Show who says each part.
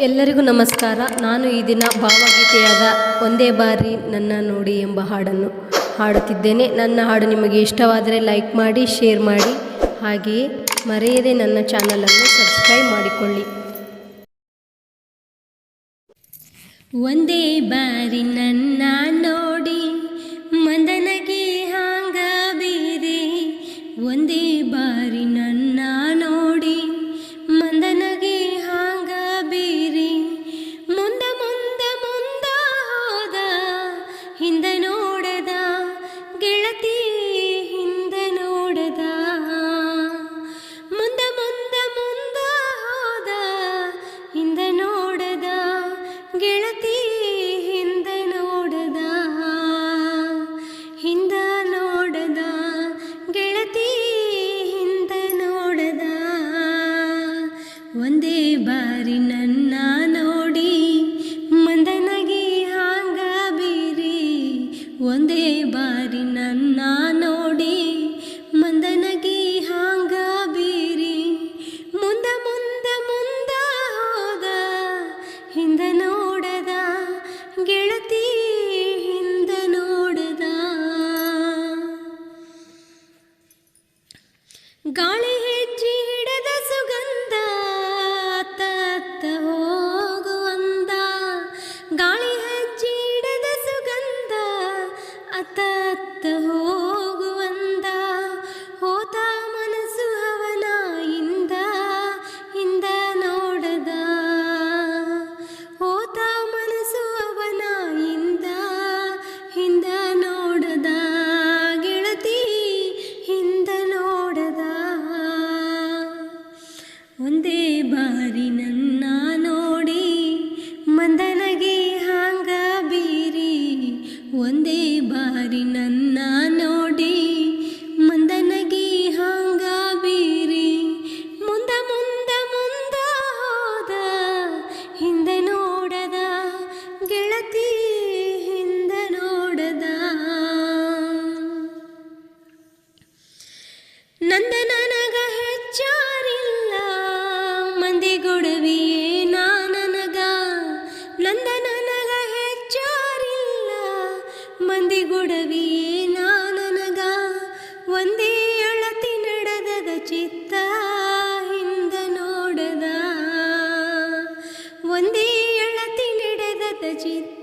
Speaker 1: ಎಲ್ಲರಿಗೂ ನಮಸ್ಕಾರ. ನಾನು ಈ ದಿನ ಭಾವಗೀತೆಯಾದ ಒಂದೇ ಬಾರಿ ನನ್ನ ನೋಡಿ ಎಂಬ ಹಾಡನ್ನು ಹಾಡುತ್ತಿದ್ದೇನೆ. ನನ್ನ ಹಾಡು ನಿಮಗೆ ಇಷ್ಟವಾದರೆ ಲೈಕ್ ಮಾಡಿ, ಶೇರ್ ಮಾಡಿ, ಹಾಗೆಯೇ ಮರೆಯದೆ ನನ್ನ ಚಾನಲನ್ನು ಸಬ್ಸ್ಕ್ರೈಬ್ ಮಾಡಿಕೊಳ್ಳಿ.
Speaker 2: ಒಂದೇ ಬಾರಿ ನನ್ನ ನೋಡಿ ಮಂದನಗೆ ಹಾಂಗ ಬೀರಿ, ಒಂದೇ ಬಾರಿ ನನ್ನ ನೋಡಿ ಮಂದನಗೆ ಹಾಂಗ ಬೀರಿ, ಮುಂದ ಮುಂದ ಮುಂದ ಹೋದ ಹಿಂದ ನೋಡದ ಗೆಳತಿ ಹಿಂದ ನೋಡದ, ಮುಂದ ಮುಂದ ಮುಂದ ಹೋದ ಹಿಂದ ನೋಡದ ಗೆಳತಿ ಹಿಂದ ನೋಡದ, ಹಿಂದ ನೋಡದ ಗೆಳತಿ ಹಿಂದ ನೋಡದ. ಒಂದೇ ಬಾರಿ ನನ್ನ ನೋಡಿ ಮಂದನಗೆ ಹಾಂಗ ಬೀರಿ, ಒಂದೇ ಬಾರಿ ನನ್ನ ನೋಡಿ ಮಂದನಗೆ ಹಾಂಗ ಬೀರಿ, ಮುಂದ ಮುಂದ ಮುಂದ ಹೋದ ಹಿಂದ ನೋಡದ ಗೆಳತಿ ಹಿಂದ ನೋಡದ. ಗಾಳಿ ಹೆಜ್ಜೆ ಹಿಡದ ಸುಗಂಧ ಅತ್ತ ಅತ್ತ ಹೋಗುವಂದ, ಗಾಳಿ ಹೆಜ್ಜೆ ಹಿಡದ ಸುಗಂಧ ಅತ್ತ ಅತ್ತ ಹೋಗುವಂದ, ಹೋತ ಮನಸ್ಸು ಅವನ ಹಿಂದ ಹಿಂದ ನೋಡದ, ಹೋತ ಮನಸ್ಸು ಅವನ ಹಿಂದ ಹಿಂದ ನೋಡದ ಗೆಳತಿ ಹಿಂದ ನೋಡದ. ಒಂದೇ ಬಾರಿ ನನ್ನ ನೋಡಿ ಮಂದನಗೆ ಹಾಂಗ ಬೀರಿ, ಒಂದೇ ಬಾರಿ ನನ್ನ ನೋಡಿ ಮಂದನಗೆ ಹಾಂಗ ಬೀರಿ, ಮುಂದ ಮುಂದ ಮುಂದ ಹೋದ ಹಿಂದ ನೋಡದ ಗೆಳತಿ ಹಿಂದ ನೋಡದ. ನಂದ ನನಗ ಹೆಚ್ಚಾರಿಲ್ಲ ಮಂದಿ ಗೊಡವಿಯೇ ನನಗ, ನಂದ ನನಗ ಹೆಚ್ಚಾರಿಲ್ಲ ಮಂದಿ ಗೊಡವಿಯೇ ನನಗ, ಒಂದೇ ಅಳತಿ ನಡೆದದ ಚಿತ್ತ ಹಿಂದ ನೋಡದ, ಒಂದೇ ಅಳತಿ ನಡೆದದ ಚಿತ್ತ